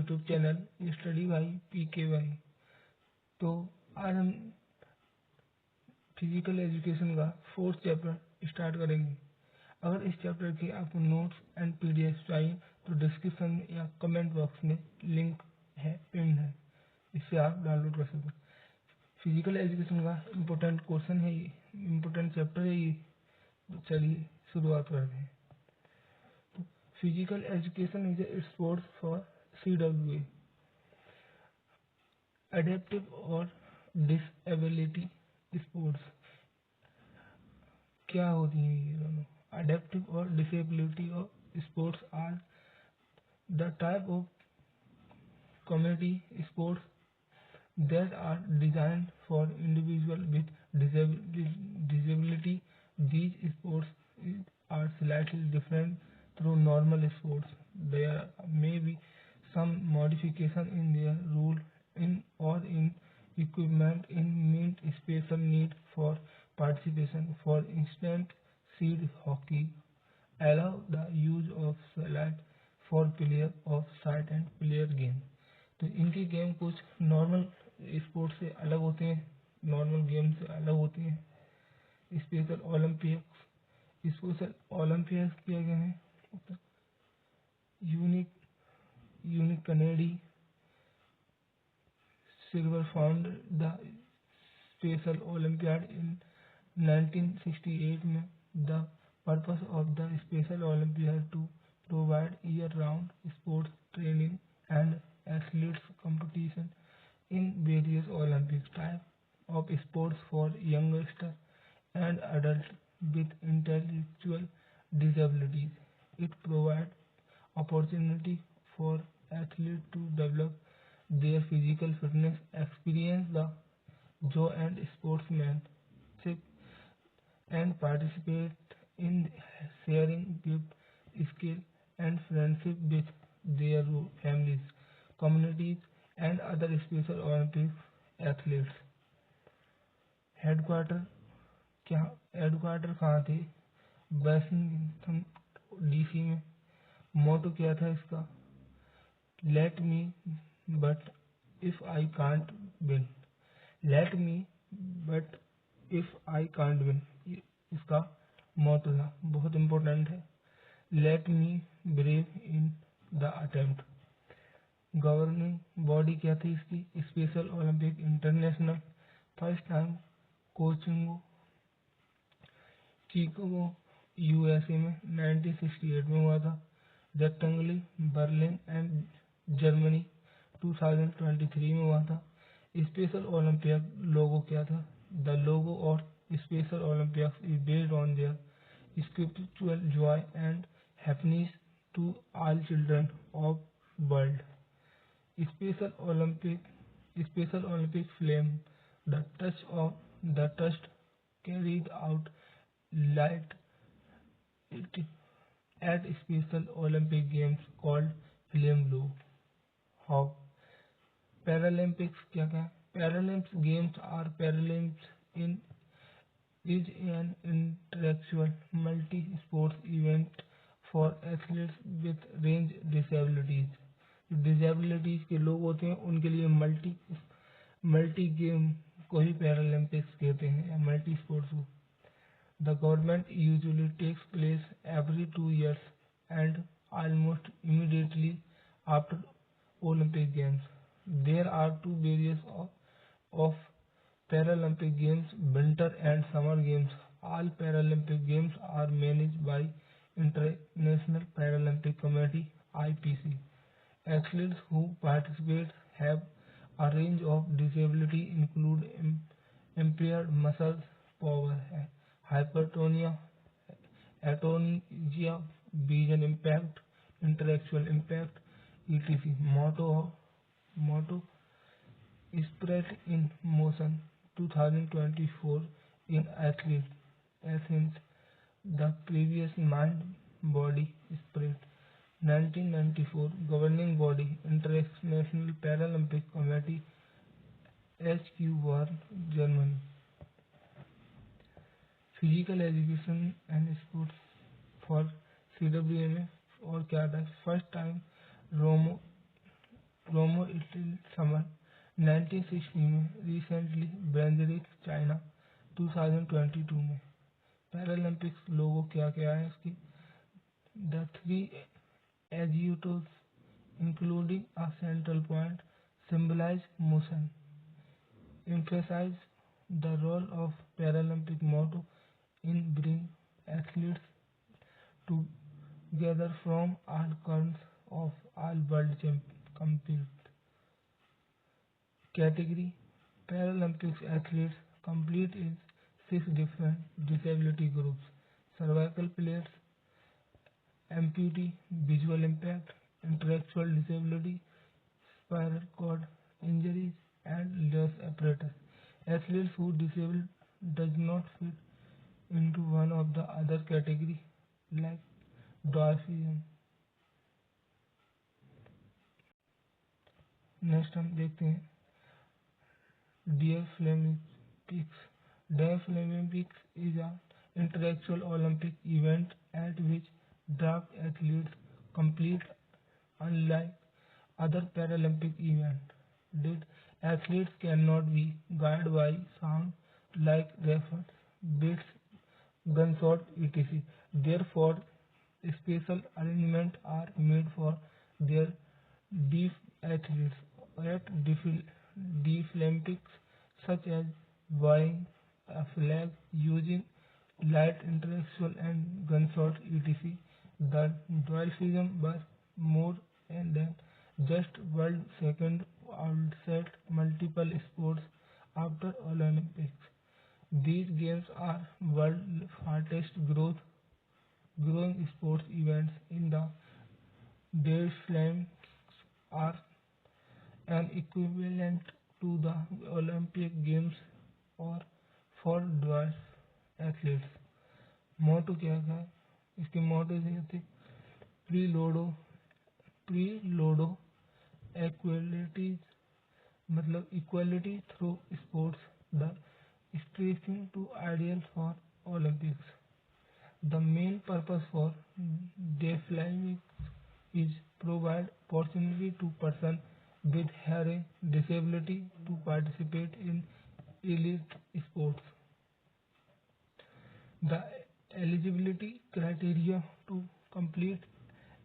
YouTube channel study भाई PK भाई। तो आज हम फिजिकल एजुकेशन का 4th चैप्टर स्टार्ट करेंगे। अगर इस चैप्टर के आपको नोट्स एंड PDF चाहिए तो डिस्क्रिप्शन में या कमेंट बॉक्स में लिंक है, पिन है, इससे आप डाउनलोड कर सकते हैं। फिजिकल एजुकेशन का इम्पोर्टेंट क्वेश्चन है ये, इम्पोर्टेंट चैप्टर है ये। तो चलिए शुरुआत करते हैं। Physical education is a sports for CWA, adaptive और डिसेबिलिटी स्पोर्ट्स। क्या होती हैं ये दोनों? एडेप्टिव और disability of sports are the type of community sports that are designed for individuals with disability. These sports are slightly different through normal sports. There may be some modification in their rule in equipment in meet special need for participation. For instance, seed hockey allow the use of slide for player of sight and player game. तो इनके game कुछ normal sports से अलग होते हैं, normal game से अलग होते हैं। स्पेशल ओलंपिक्स किए गए हैं। Eunice Kennedy Shriver founded the Special Olympiad in 1968 में। The purpose of the Special Olympiad to provide year round sports training and athletes competition in various Olympic type of sports for youngsters and adults with intellectual disabilities. It provides opportunity for athletes to develop their physical fitness, experience the joy and sportsmanship, and participate in sharing gift, skill, and friendship with their families, communities, and other special Olympic athletes. Headquarter headquarter कहाँ थे? Washington DC में। मोटो क्या था इसका? Let me but if I can't win. Let me but if I can't win, इसका मोटो था, बहुत important है। Let me brave in the attempt. Governing body क्या थी इसकी? Special Olympic international. First time coaching Chicago USA में 1968 में हुआ था। रेक्टेंगली बर्लिन एंड जर्मनी 2023 में हुआ था। स्पेशल ओलंपिक लोगो क्या था? द लोगो और Special Olympics is based on their spiritual joy and happiness to all children of world. Special Olympic flame, the touch carried out light at Special Olympic Games called flame blue. How? Paralympics क्या क्या? Paralympic Games are Paralympics is an intellectual multi-sports event for athletes with range disabilities. Disabilities के लोग होते हैं उनके लिए multi game को ही Paralympics कहते हैं, या मल्टी स्पोर्ट्स को। The government usually takes place every 2 years and almost immediately after Olympic games. There are 2 variants of Paralympic games, winter and summer games. All Paralympic games are managed by International Paralympic Committee IPC. Athletes who participate have a range of disability include impaired muscle power, hypertonia, atonia, vision impact, intellectual impact, etc. Motto Spirit in Motion 2024 in Athens. The previous Mind, Body, Spirit. 1994 Governing Body International Paralympic Committee HQ Bern, Germany. Physical education and sports for CWA में और क्या था? First time promo Italy summer 1960 में, recently ब्रेंजरिक China 2022 में। Paralympics लोगो क्या क्या है इसकी? द थ्री एजियोटोस including a central point symbolize motion, emphasize the role of Paralympic motto in bringing athletes together from all corners of all world compete. Category: Paralympics athletes compete in 6 different disability groups: cervical players, amputee, visual impact, intellectual disability, spinal cord injuries, and less apparatus. Athletes who disabled does not fit into one of the other category like dwarfism. Next हम देखते हैं Deaflympics. Deaflympics is an intellectual Olympic event at which draft athletes compete. Unlike other Paralympic events, did athletes cannot be guided by sound like raffles, beats, gunshots, etc. Therefore, special arrangements are made for their deaf athletes. At Deaflympics, such as waving a flag, using light interaction and gunshot etc. The dualism was more than just world second outside multiple sports after Olympics. These games are world fastest growing sports events in the Deaflympics are an equivalent to the Olympic Games और for dwarf athletes. मोटो क्या है? इसके motto ये थे प्री लोडो equalities, मतलब equality through sports, the stretching to ideal for Olympics. The main purpose for deaflympics is provide opportunity to person with hearing disability to participate in elite sports. The eligibility criteria to complete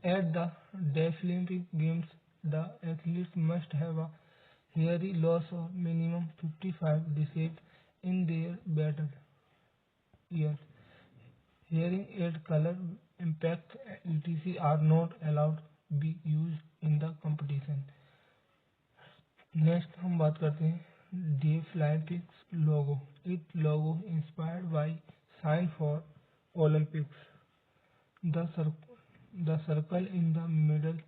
at the Deaflympic Games: the athletes must have a hearing loss of minimum 55 decibels in their battle ears. Hearing aid, color, impact, etc. are not allowed to be used in the competition. Next हम बात करते हैं Deaflympics logo. Its logo inspired by sign for Olympics. The circle in the middle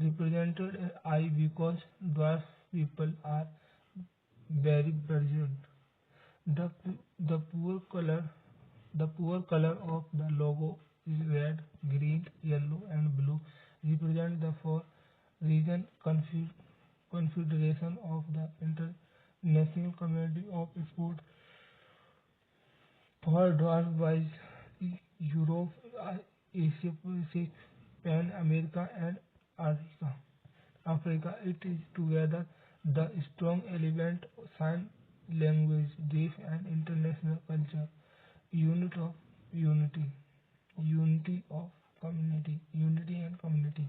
represented an eye because dwarf people are very brilliant. The the poor color the poor color of the logo is red, green, yellow, and blue. Represent the four region confederation of the International Committee of Sport for dwarf wise Europe, Asia Pacific, Pan America, and Africa. It is together the strong element sign language, deaf and international culture, unit of unity, unity and community.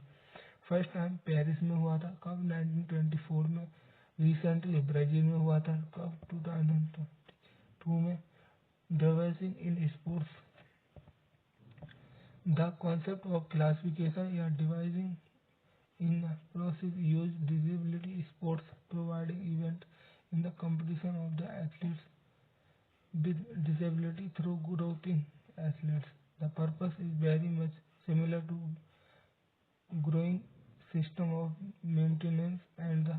First time Paris में हुआ था कब? 1924 में. Recently Brazil में हुआ था कब? 2022 में. Devising in sports. The concept of classification या devising in the process use disability sports providing event in the competition of the athletes with disability through grouping athletes. The purpose is very much similar to growing system of maintenance and the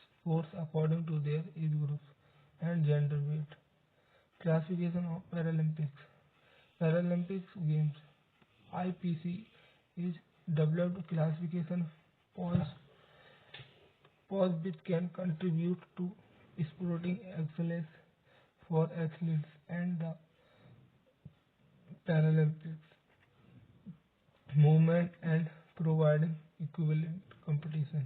sports according to their age groups and gender weight. Classification of Paralympics. Paralympics Games IPC is developed classification pause which can contribute to sporting excellence for athletes and the Paralympics movement and providing equivalent competition.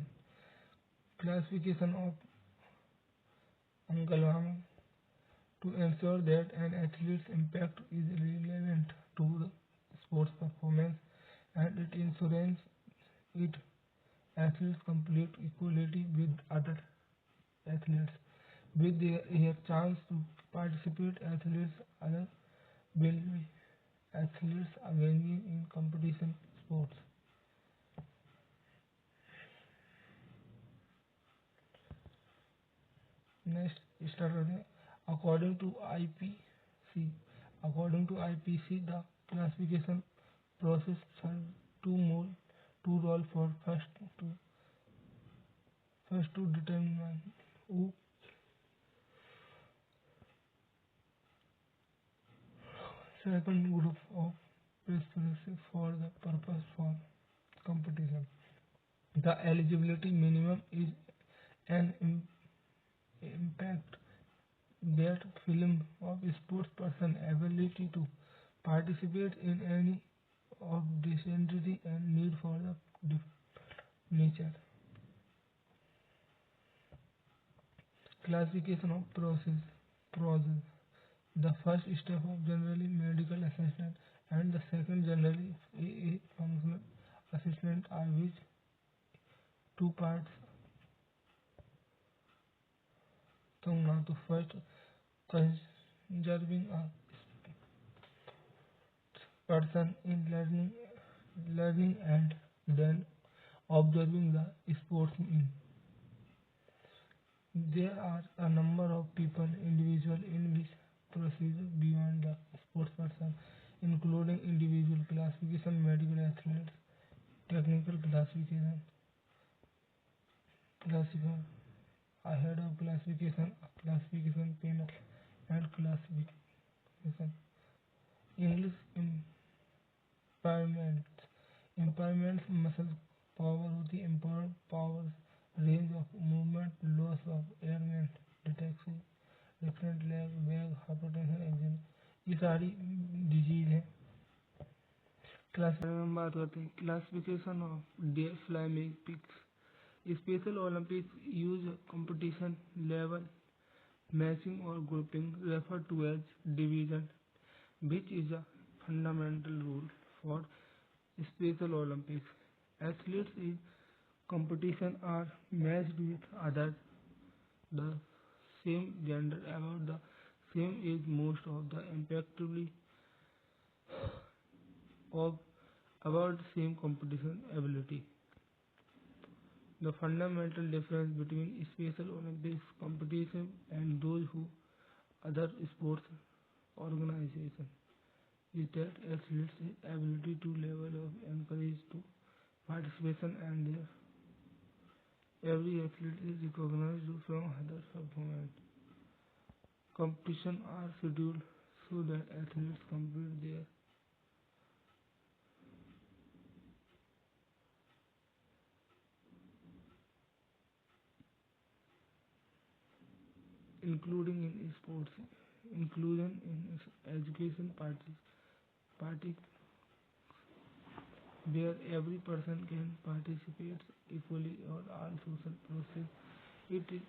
Classification of Angalam to ensure that an athlete's impact is relevant to the sports performance and it ensures it athletes complete equality with other athletes. With their chance to participate, other will be athletes engaging in competition sports. Next, start with according to IPC. According to IPC, the classification process has two roles for first to determine who second group of prescriptions for the purpose for competition. The eligibility minimum is an impact that film of sports person ability to participate in any of dysentery and need for the nature. Classification of process. The first step of generally medical assessment and the second generally a functional assessment are which two parts. So now to first conserving a person in learning and then observing the sports in. There are a number of people, individual in which procedure beyond the sports person, including individual classification, medical athletes, technical classification, ahead of classification, classification panel, and classification. English impairments, muscle power of the impaired powers, range of movement, loss of airman detection, different leg, bag, hypertension, engine, ये सारी disease है. Class में हम बात करते हैं classification of day flying picks. Special Olympics use competition level matching or grouping referred to as division, which is a fundamental rule for Special Olympics. Athletes in competition are matched with others the same gender about the same age most of the impactfully of about same competition ability. The fundamental difference between Special Olympics competition and those who other sports organization is that athletes' ability to level of encourage to participation and their every athlete is recognized from other performance. Competition are scheduled so that athletes complete their including in sports, inclusion in education party where every person can participate equally or all social process. It is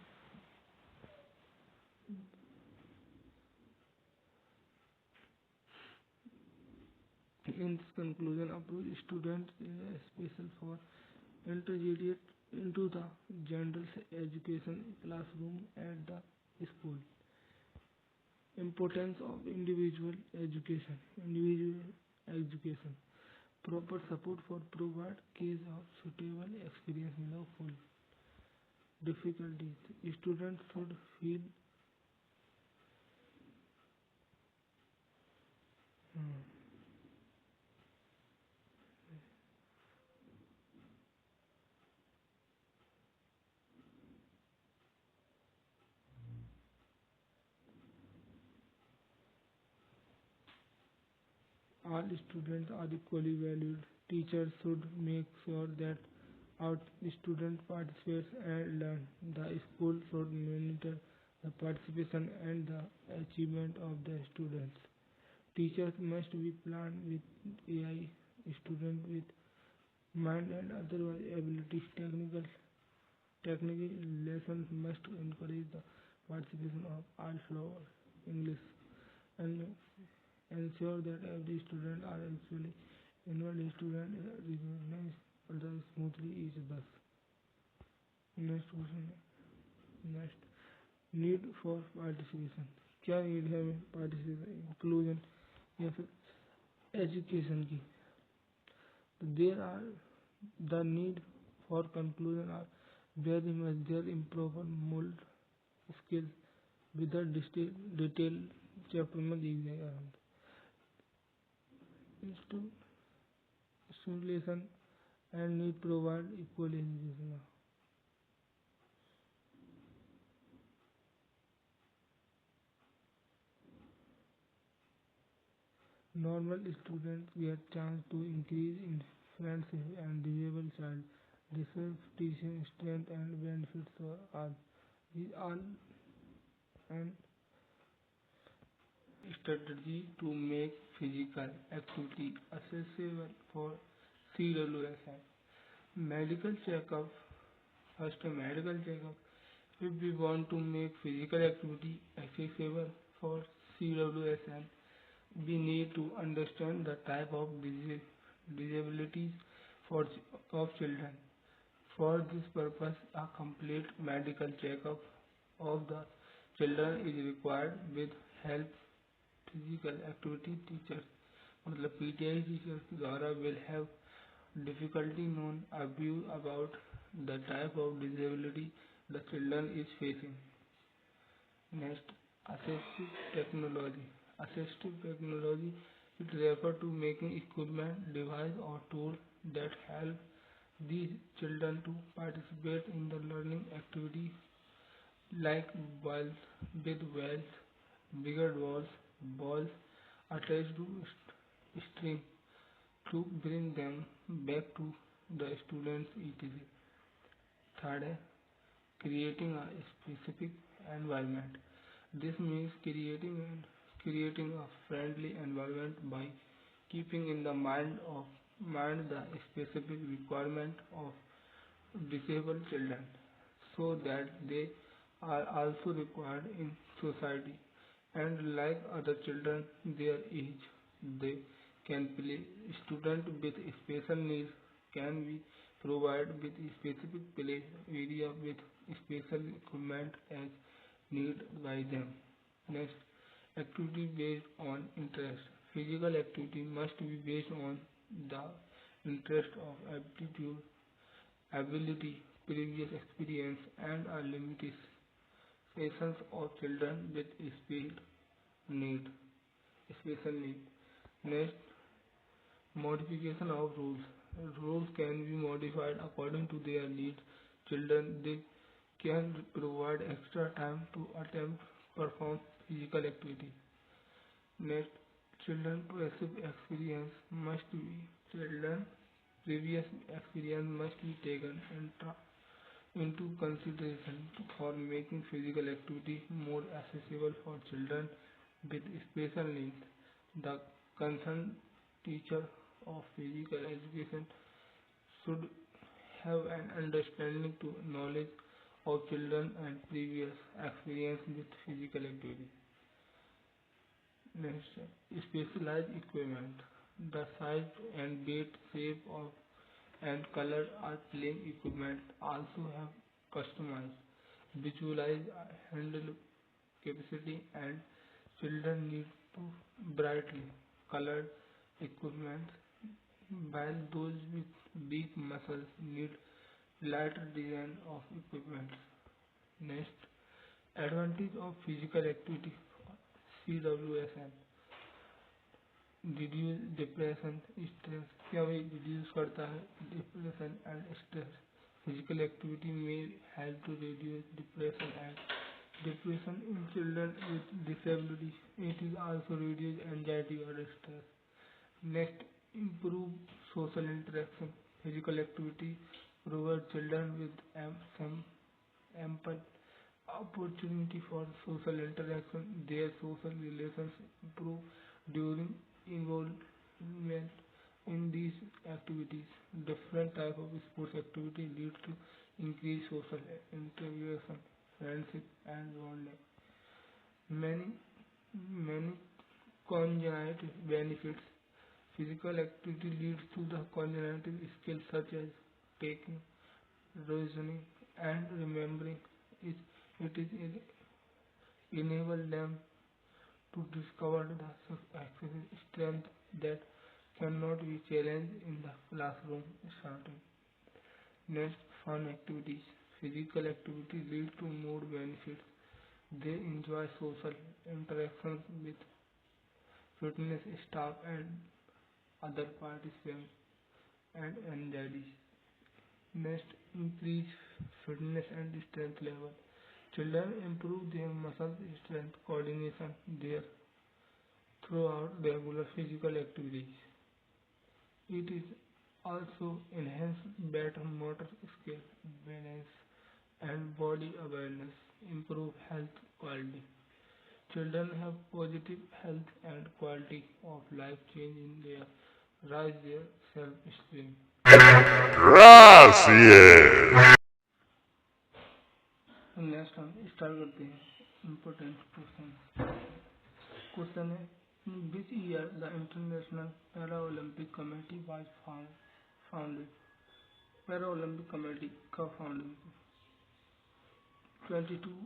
in this conclusion approach students special for intermediate into the general education classroom at the school. Importance of individual education. Proper support for provide case of suitable experience without full difficulties. Students should feel all students are equally valued. Teachers should make sure that our student participates and learn. The school should monitor the participation and the achievement of the students. Teachers must be planned with AI student with mind and otherwise abilities technical Technically, lessons must encourage the participation of all floor English and ensure that every student are actually involved. Student recognize the smoothly each thus. Next question. Next, need for participation. क्या need है हमें participation inclusion या फिर education की? There are the need for conclusion are very much there improver mould skill with detail chapter में दी गई stimulation and need provide equal education. Normal students get chance to increase in friendship and disabled child. Research teaching strength and benefits for all. These are an strategy to make physical activity accessible for CWSN. Medical checkup. First, a medical checkup. If we want to make physical activity accessible for CWSN, we need to understand the type of disabilities of children. For this purpose, a complete medical checkup of the children is required with help physical activity teachers. मतलब PTI teachers द्वारा will have difficulty known abuse about the type of disability the children is facing. Next, assistive technology. Assistive technology it refers to making equipment, device or tool that help these children to participate in the learning activity like balls with wheels, bigger balls attached to string to bring them back to the students etc. Third, creating a specific environment. This means creating a friendly environment by keeping in the mind the specific requirement of disabled children so that they are also required in society and like other children their age they can play. Students with special needs can be provided with specific play area with special equipment as needed by them. Next, activity based on interest. Physical activity must be based on the interest of aptitude, ability, previous experience, and a limitations of children with need, special need. Next, modification of rules. Rules can be modified according to their needs. Children they can provide extra time to attempt perform physical activity. Next, children previous experience must be taken into consideration for making physical activity more accessible for children with special needs. The concerned teacher of physical education should have an understanding to knowledge of children and previous experience with physical activity. Next, specialized equipment. The size and weight, shape of and color of playing equipment also have customized, visualized handle capacity and children need to brightly colored equipment while those with weak muscles need lighter design of equipment. Next, advantage of physical activity CWSN reduce depression stress. क्या वही reduce करता है depression and stress. Physical activity may help to reduce depression in children with disabilities. It is also reduce anxiety or stress. Next, improve social interaction. Physical activity provides children with some ample opportunity for social interaction. Their social relations improve during involvement in these activities. Different type of sports activity lead to increase social interaction, friendship, and bonding. Many, many cognitive benefits. Physical activity leads to the cognitive skills such as taking, reasoning, and remembering. It enables them to discover the strength that cannot be challenged in the classroom setting. Next, fun activities. Physical activity lead to mood benefits. They enjoy social interactions with fitness staff and other participants and anxieties. Next, increase fitness and strength level. Children improve their muscle strength coordination there throughout regular physical activities. It is also enhance better motor skill, balance, and body awareness, improve health quality. Children have positive health and quality of life change in their rise their self-esteem. Gracias. Next हम start करते हैं important question. Question है which year the international para Olympic committee was founded. Para Olympic committee कब found हुई? 22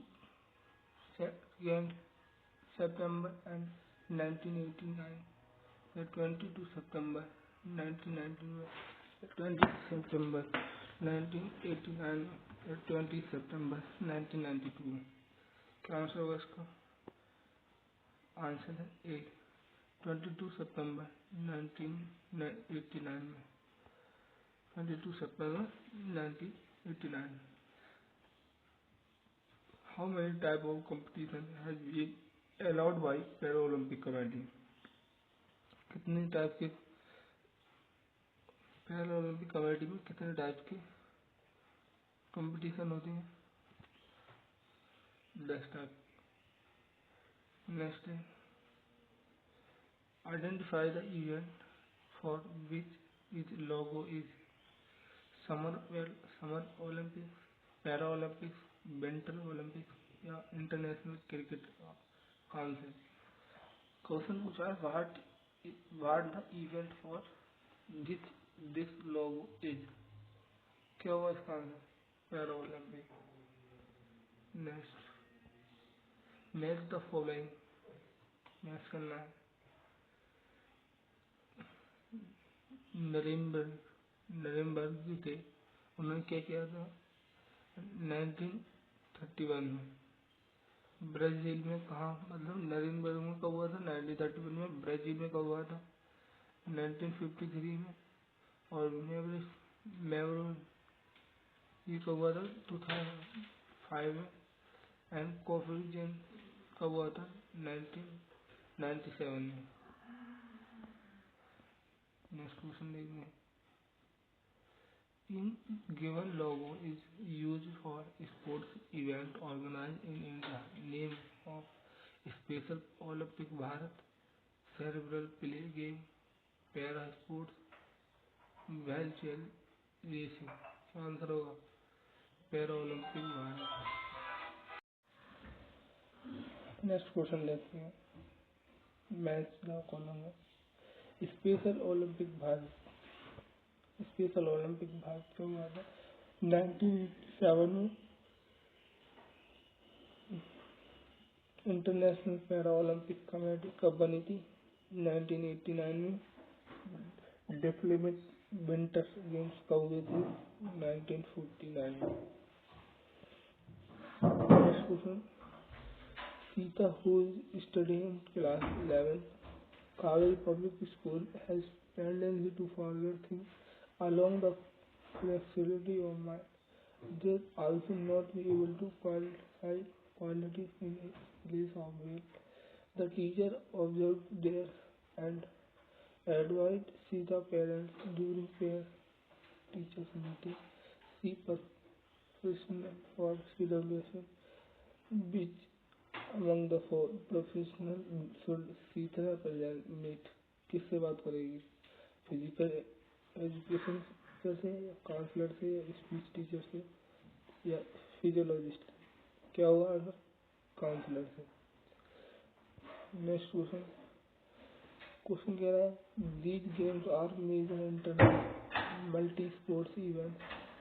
September and 1989 या 22 September 1999 या 20 September 1989 या 20 September 1992। क्या आंसर होगा इसका? आंसर है ए 22 September 1989 में। 22 September 1989। How many type of competition has been allowed by Paralympic Committee? कितने टाइप के पैरालंपिक कमेटी में कितने टाइप के कंपटीशन होते हैं? 10 टाइप। नेक्स्ट है identify the event for which is logo is summer Olympics, para Olympics, winter Olympics या international cricket council. Question पूछा है what the event for this logo is. क्या हुआ इसका answer? Para Olympic. Next match the following. Match करना है नरेमबर्ग जो थे उन्होंने क्या किया था 1931 में। ब्राजील में कहाँ, मतलब नरेमबर्ग में कब हुआ था? 1931 में। ब्राजील में कब हुआ था? 1953 में। और मेवरो ये कब हुआ था? 2005 में। एंड कॉफिजन कब हुआ था? 1997 में। नेक्स्ट क्वेश्चन देखते हैं। In given logo is used for sports event organized in India. Name of Special Olympic Bharat, Cerebral Play Game, Para Sports, Wheelchair Racing। क्या आंसर होगा? Para Olympic Bharat. Next question देखते हैं। मैच द कॉलम है special Olympic Bharat. Special Olympic Bharat कब हुआ था? 1987 में। International para Olympic committee कब बनी थी? 1989 में। डेफिनेट विंटर गेम्स कब हुए थे? 1949 में। Next question Sita who is studying class 11 Kaveri Public School has tendency to forget things along the flexibility of mind. They also not be able to qualify qualities in a place of will. The teacher observed there and advised Sita parents during their teachers meeting. She professional for CWSN, which among the four professional should Sita present meet? किससे बात करेगी? Physical education teacher से या counsellor से या speech teacher से या physiologist? क्या होगा आंसर? काउंसलर से। नेक्स्ट क्वेश्चन, क्वेश्चन कह रहा है these games are major international multi sports event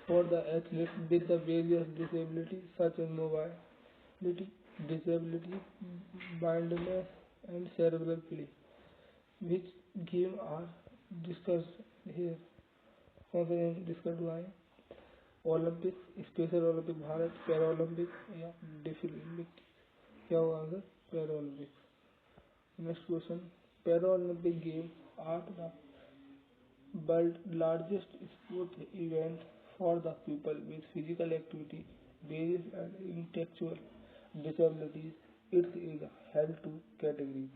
for the athlete with the various disability such as mobility, disability, blindness, and cerebral palsy. Which game are discussed here? कौन सा game discuss हुआ है? Olympics, Special Olympic Bharat, para Olympic या Deaflympic? क्या होगा answer? Para Olympic. Next question, para Olympic games are the world largest sport event for the people with physical activity, various and intellectual disabilities. It is held two categories.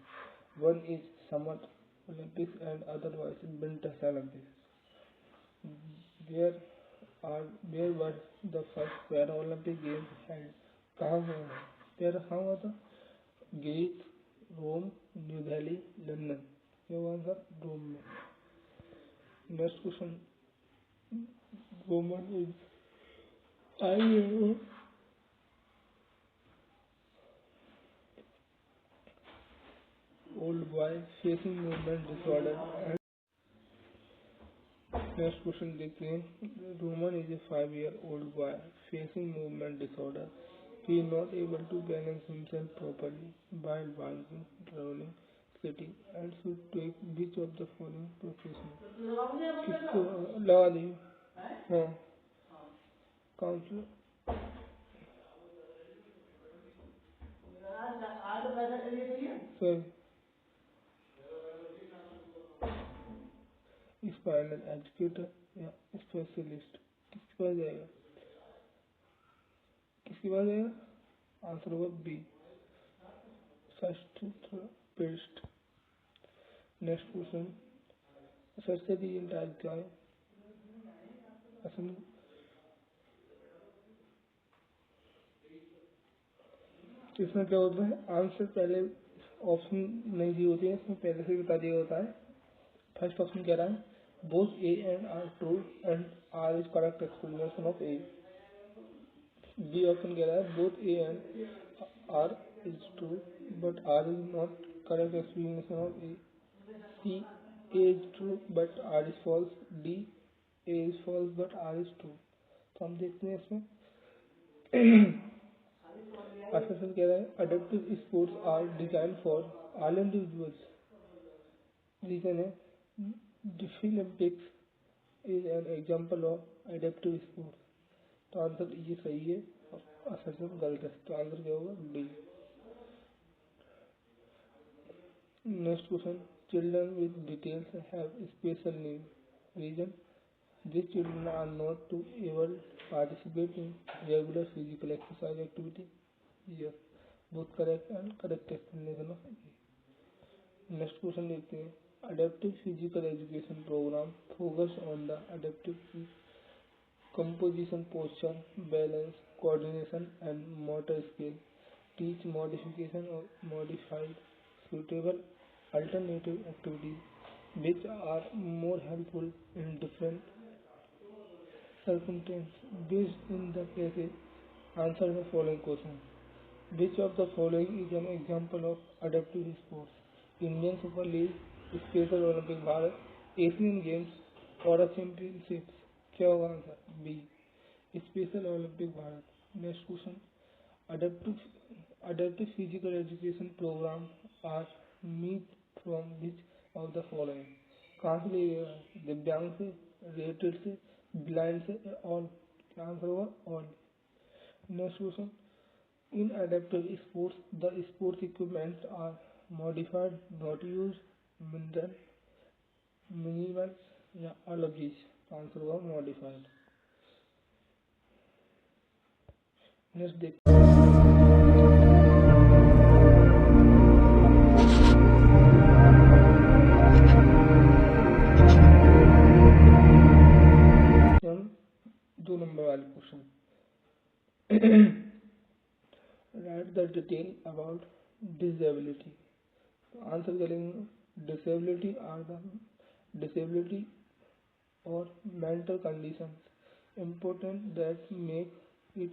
One is Summer Olympics and otherwise Winter Olympics. Where where were the first Paralympic Games held? कहाँ हुआ था? Para कहाँ हुआ था? Greece, रोम, new Delhi, London. क्या हुआ answer? रोम में। Next question, Roman is old boy facing movement disorder and next question देखते हैं, Roman is a 5-year-old boy facing movement disorder. He is not able to balance himself properly while walking, running, sitting and should take which of the following precautions? किसको लगा दी? हाँ, counsellor. Sir spinal educator या specialist? किसके पास जाएगा? किसके पास जाएगा? Answer होगा B, paste. Next question, सबसे रीजन टाइप क्या है? असल इसमें क्या होता है, आंसर पहले ऑप्शन नहीं दी होती है, इसमें पहले से बता दिया होता है। फर्स्ट ऑप्शन कह रहा है both A and R true and R is correct explanation of A. B option कह रहा है both A and R is true but R is not correct explanation of A. C A is true but R is false. D A is false but R is true. तो हम देखते हैं इसमें question कह रहा है adaptive sports are design for all individuals. Reason है डिफिलिम्पिक्स is an example of adaptive sports. तो आंसर ये सही है और असरसन गलत है। तो आंसर क्या होगा? D. Next question, children with details have special need. Reason this children are not to able participate in regular physical exercise activity. Yes, both correct and correct explanation of A. Next question देखते हैं, adaptive physical education program focus on the adaptive composition, posture, balance, coordination and motor skill, teach modification or modified suitable alternative activities which are more helpful in different circumstances. Based in the passage, answer the following question. Which of the following is an example of adaptive sports? Indian Super League, Special Olympic Bharat, Asian Games और championships? क्या होगा answer? B, Special Olympic Bharat. Next question, adaptive physical education program are meet from which of the following? कहाँ से लिया गया? दिव्यांग से, rated से, ब्लाइंड से, ऑल? क्या आंसर होगा? All. Next question, in adaptive sports the sports equipment are modified, not use, minimal या ऑल ऑफ दिस? आंसर होगा मॉडिफाइड। नेक्स्ट देख दो नंबर वाले question, write the detail about disability. Answer करेंगे disability are the disability or mental conditions important that make it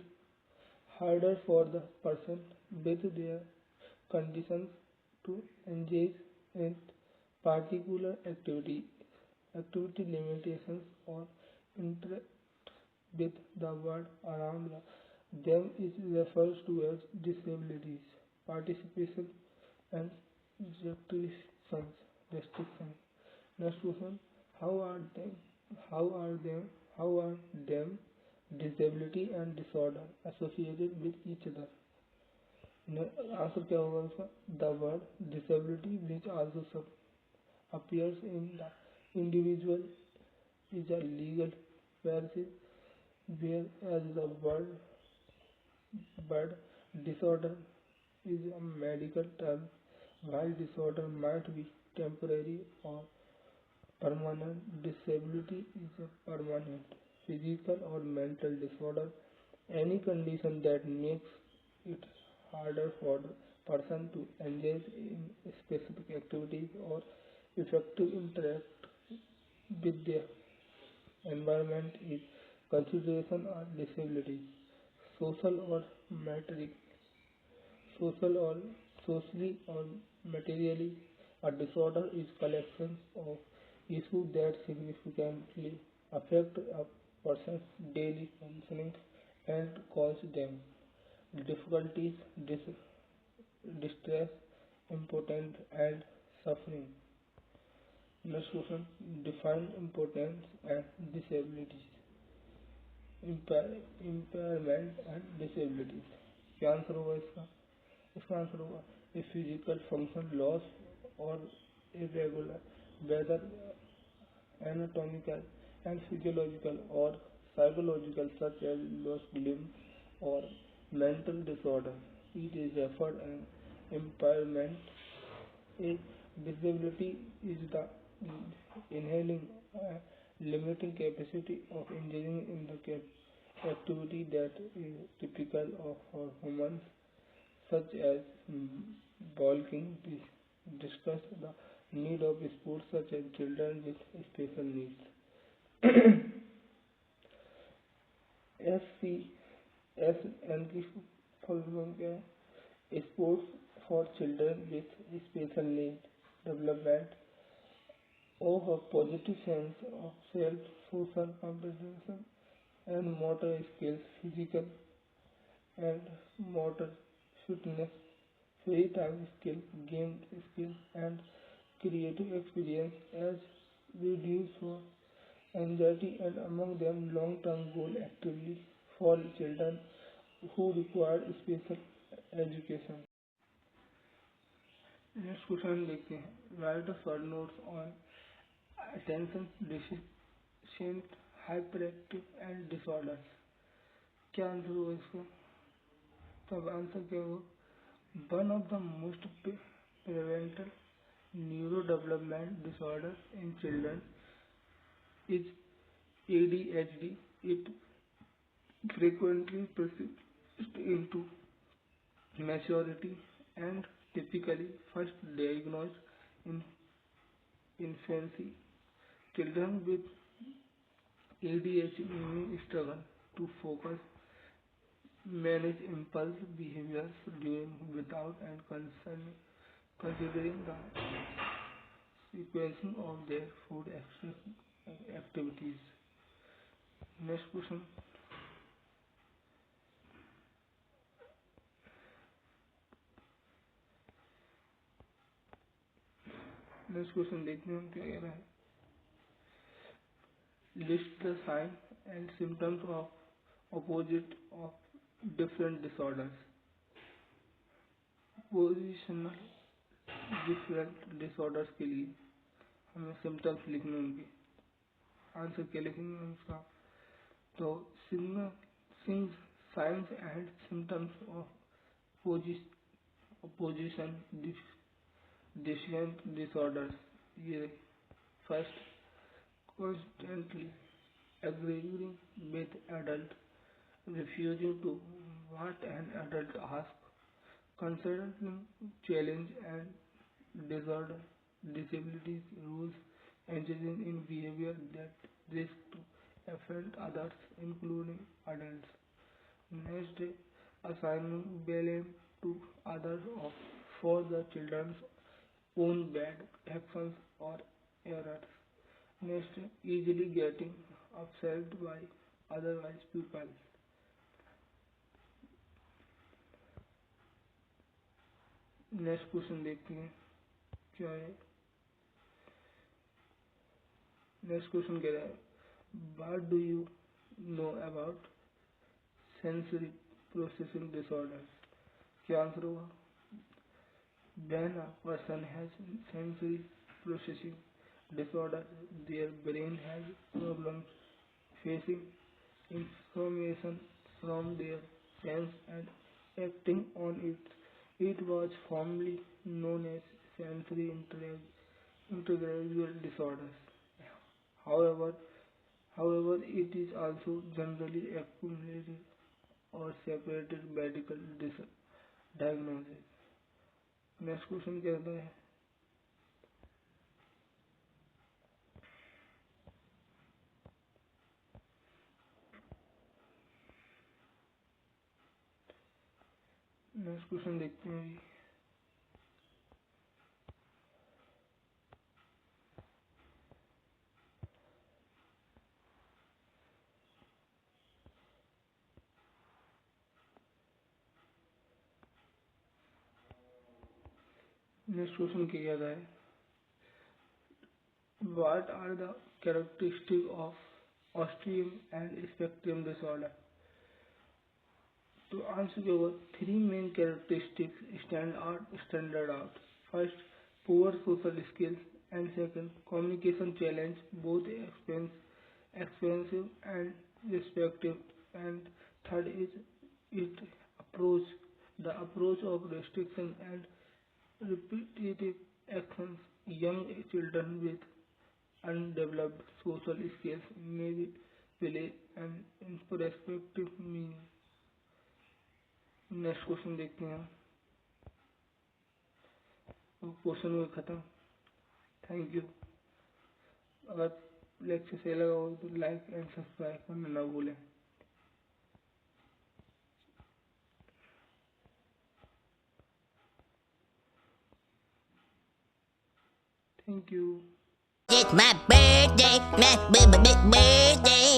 harder for the person with their conditions to engage in particular activity limitations or interact with the world around them is referred to as disabilities. Participation and restrictions. Restrictions. Next question: How are them? How are them? How are them? Disability and disorder associated with each other. Answer क्या होगा उसका? The word disability, which also appears in the individual, is a legal person, whereas the word disorder is a medical term. While disorder might be temporary or permanent, disability is a permanent physical or mental disorder. Any condition that makes it harder for the person to engage in specific activities or effective interact with their environment is consideration or disability. Social or material, social or socially or materially, a disorder is collection of issues that significantly affect a person's daily functioning and cause them difficulties, distress, impotence, and suffering. Next question: Define impotence and disabilities. Impairment and disabilities. क्या answer होगा इसका? इसका answer होगा a physical function loss or irregular, whether anatomical and physiological or psychological, such as lost limb or mental disorder. It is referred an impairment. A disability is the inhaling limiting capacity of engaging in the activity that is typical of for humans, such as walking. Discuss the need of sports such as children with special needs. CWSN की full form क्या है? Sports for children with special needs development of a positive sense of self, social comprehension, and motor skills, physical and motor fitness, free time skills, game skills, and creative experience as reduce for anxiety, and among them long-term goal actively for children who require special education. Next question देखते हैं. Write a short notes on attention deficient hyperactive and disorders. क्या answer होगा इसका? तब answer क्या होगा? One of the most prevalent neuro development disorders in children is ADHD. It frequently persists into maturity and typically first diagnosed in infancy. Children with ADHD may struggle to focus, manage impulse behaviors during, without, and considering the sequencing of their food activities. Next question. Next question देखते हैं हम क्या कह रहा है. List the sign and symptoms of opposite of different disorders. Positional different disorders के लिए हमें सिम्टम्स लिखने उनके. आंसर क्या लिखेंगे हम उसका? तो science and symptoms of position different disorders. ये first, constantly agreeing with adult, refusing to what an adult asks, constantly challenge and disorder, disabilities, rules, engaging in behavior that risk to offend others, including adults. Next, assigning blame to others for the children's own bad actions or errors. Next, easily getting upset by otherwise people. Next question देखते हैं क्या है। Next question कह रहा है what do you know about sensory processing disorder. क्या answer होगा। When a person has sensory processing disorder, their brain has problems facing information from their sense and acting on it. It was formerly known as sensory integral disorders. However, however, it is also generally accumulated or separated medical diagnosis. Next question कहता है next question देखते हैं अभी। Next question क्या कहता है what are the characteristic of ऑस्टियम and spectrum disorder. तो आंसर क्या होगा। Three main characteristics standard out. First, poor social skills and second, communication challenge both expensive and respective, and third is it approach the approach of restriction and repetitive actions. Young children with undeveloped social skills may play an introspective meaning। Next question देखते हैं। Question हुए खत्म। Thank you. अगर lecture सही लगा हो तो like and subscribe करना ना भूलें। Thank you. It's my birthday, my birthday.